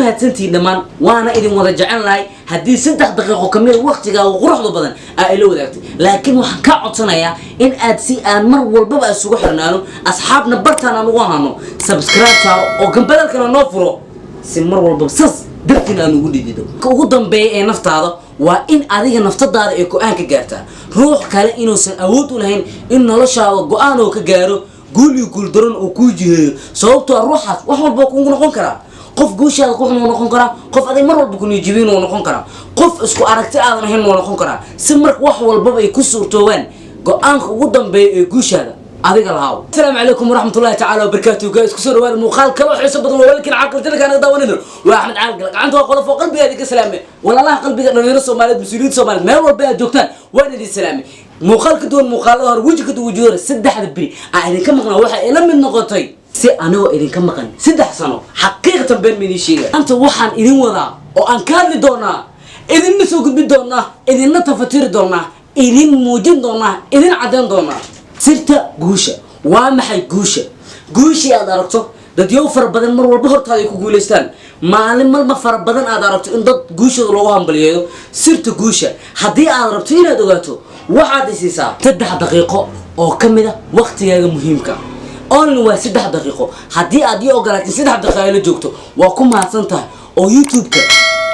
mahadsantihiin dhammaan waana idin wada jecelnahay haddii 3 daqiiqo kamid waqtiga ugu quruxda badan ay la wadaagtay laakiin waxaan ka codsanayaa in aad si aan mar walba isugu xirnaano asxaabna bartaan aan ugu hano subscribe saaro oo gambalaalkana noo furo si mar walba sas dadkina aan ugu dhidido ugu dambeeyay ee naftaada waa in adiga naftadaada ay go'aan ka gaartaa ruux kale inuusan awood u lahayn in noloshaada go'aan oo ka gaaro guul daran oo ku jiheeyo sababtoo ruuxaas wax walba ku noqon kara qof guushaada ku noqon kara qof aday mar walba ku nijibin oo noqon kara qof isku aragti aadan ahayn oo noqon kara si marka wax walba ay ku suurtoobaan go'aanka ugu dambeeya ee guushaada adiga lahaw assalaamu alaykum warahmatullahi ta'ala wabarakatuh guys ku soo dhawaad muuqaal kale oo xiiso badan walaalkiin caqiltada kana daawanayno waa Axmed Caalgal gacanta waa qolof oo qalbiga ka salaamay walaalaha qalbiga dhalinyaro Soomaaliyeed mas'uuliyiin Soomaaliyeed meel walba aad joogtaan waan idin salaamay muuqaal ka duwan muuqaalada hor wajiga duwajooda 3 biri aan idin ka maqnaa waxa ila mid noqotay si anoo idin ka maqan 3 sano xaqiiqatan been mid sheegay anta waxaan idin wadaa oo aan ka hadli doonaa idin soo gudbin doonaa idin tafatiri doonaa idin muujin doonaa idin cadeyn doonaa sirta guusha waa maxay guushi aad aragto dad yow far badan mar walba hortaada ay ku guuleystaan maalin malba far badan aad aragto in dad guushooda lagu hambaliyeeyo sirta guusha haddii aad rabto inaad ogaato waxaad isiisaa 3 daqiiqo oo kamid ah waqtigaaga muhiimka only waa 3 daqiiqo haddii aad ii ogolaatin 3 daqiiqo la joogto waa ku mahadsan tahay oo YouTube-ka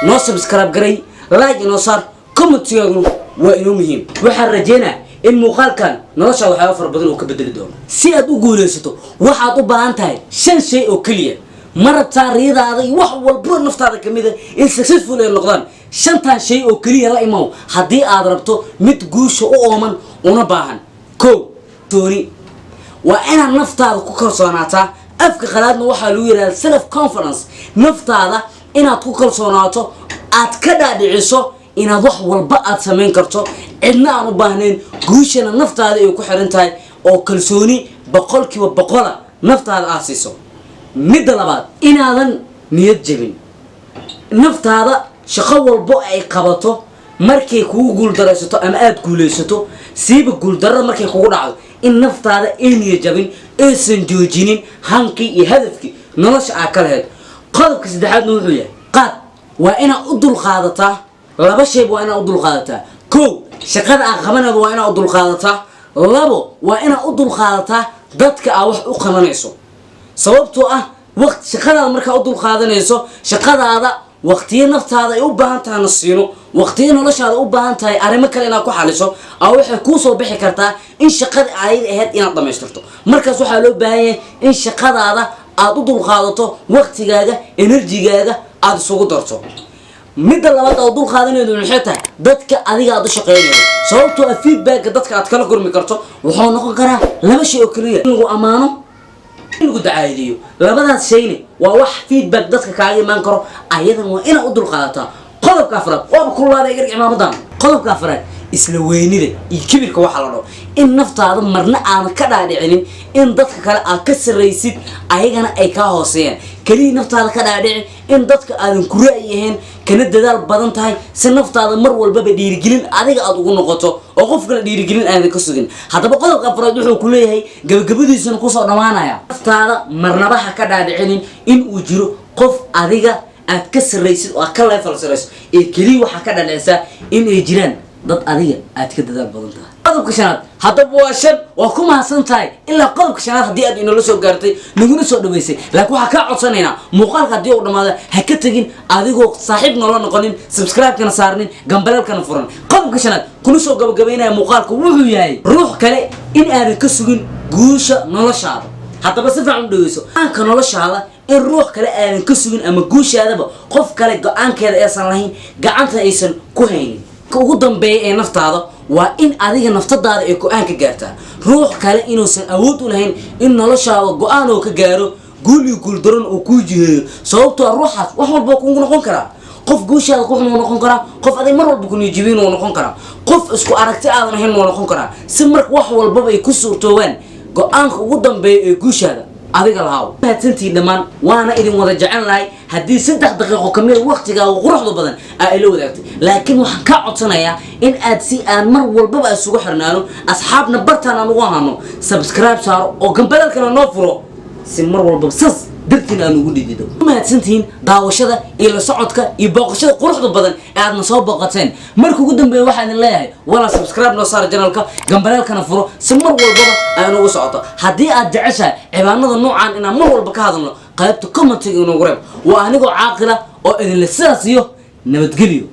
noo subscribe garay like inoo saar comment-kaagu waa inoo muhiim waxaan rajaynayaa in muuqaalkan nolosha waxa far badan oo ka bedeli doono si aad u guuleysato waxaad u baahan tahay 5 shay oo kaliya marabta riidaada iyo wax walba naftaada kamid ah in successful ay noqdaan 5 shay oo kaliya la imaw haddii aad rabto mid guusha u ooman una baahan tooni waa inaad naftaada ku kalsoonaataa afka qalaadna waxa lagu yiraahdaa self confidence naftaada inaad ku kalsoonaato aad ka dhaadhiciso inaad wax walba aad sameyn karto cidna aan u baahnayn guushana naftaada ay ku xiran tahay oo kalsooni 100% naftaada aad siiso midda labaad inaadan niyad jabin naftaada shaqo walba ay qabato markay kugu guul daraysato ama aad guuleysato siiba guul darada markay kugu dhacdo in naftaada ay niyad jabin aysan joojinin hankii iyo hadafkii nolosha aad ka lahayd qodobka saddexaad wuxuu yahay qaad waa inaad u dul qaadataa 2 shay waa inaad u dul qaadataa shaqada aad qabanayso waa inaad u dul qaadataa 2 waa inaad u dul qaadataa dadka aad wax u qabanayso sababtoo ah waqti shaqada marka u dul qaadanayso shaqadaada waqtiyo naftaada ay u baahan tahay nasiino waqtiyo noloshaada u baahan tahay arimo kale inaad ku xaliso aw waxay ku soo bixi kartaa in shaqada ay ahayd inaad dhameystirto markaas waxa loo baahan yahay in shaqadaada aad u dul qaadato waqtigaaga energy-gaaga aad isugu darto midda labaad oo dul qaadanaydo waxay tahay dadka adiga aad u shaqeynayso sababtoo ah feedback dadka aad kala gurmi karto wuxuu noqon karaa 2 shay oo kaliya inuu amaano inuu dacaydiyo labadaas shayne waa wax feedback dadka kaaga iman karo ayadan waa inaad u dul qaadataa qodobka afraad waa kululaada iga cimaamadan qodobka afraad isla weynida iyo kibirka waxa la dhaho in naftaada marna aan ka dhaadhicinin in dadka kale aad ka sareysid ayagana ay ka hooseeyaan kaliya naftaada ka dhaadhici in dadka aadan ku raayayn kana dadaal badan tahay si naftaada mar walba dhiirigelin adiga aad ugu noqoto oo qof kale dhiirigelin aan ka sugin hadaba qodobka afraad wuxuu ku leeyahay gabagabadiisana ku soo dhamaanaya naftaada marnaba ha ka dhaadhicinin in uu jiro qof adiga aad ka sareysid oo ka level sareysid ee kaliya waxa ka dhalaysa in ay jiraan dad adiga aad ka dadaal badan tahay qodobka shanaad hadaba waa shan waa ku mahadsan tahay ilaa qodobka shanaad haddii aad inoo soo gaartay naguna soo dhaweysay laakiin waxa ka codsanaynaa muuqaalka haddii uu dhamaado ha ka tagin adigoo saaxiib noola noqonin subscribe-kana saarnin gambalaalkana furan qodobka shanaad kuna soo gabagabeynaya muuqaalku wuxuu yahay ruux kale in aadan ka sugin guusha noloshaada haddaba si fiican u dhageyso aanka noloshaada in ruux kale aadan ka sugin ama guushaadaba qof kale go'aankeeda aysan lahayn gacanta aysan ku haynin ugu dambeeya ee naftaada waa in adiga naftadaada ay go'aan ka gaartaa ruux kale inuusan awood u lahayn in noloshaada go'aan oo ka gaaro guul daran oo ku jiheeyo sababtoo ruuxaas wax walba ku noqon kara qof guushaada ku noqon kara qof aday mar walba ku nijibin oo noqon kara qof isku aragti aadan ahayn oo noqon kara si marka wax walba ay ku suurtoobaan go'aanka ugu dambeeya ee guushaada adiga lahaw mahadsantihiin dhammaan waana idin wada jecelnahay haddii 3 daqiiqo kamid waqtiga ugu quruxda badan ay la wadaagtay laakiin waxaan ka codsanayaa in aad si aan mar walba isugu xirnaano asxaabna bartaan aan ugu hano subscribe saaro oo gambalaalkana noo furo si mar walba sas dartiin aan ugu dhidido mahadsantiin daawashada iyo la socodka iyo booqashada quruxda badan ee aadna soo booqateen marka ugu dambeeya waxaan idin leeyahay wala subscribe noo saar channelka gambalaalkana furo si mar walbaba aan ugu socoto haddii aad jeceshahay cibaanada noocan inaan mar walba ka hadalno qaybta commentiga inoogu reeb waa anigoo caaqila oo idinla sidaas iyo nabadgelyo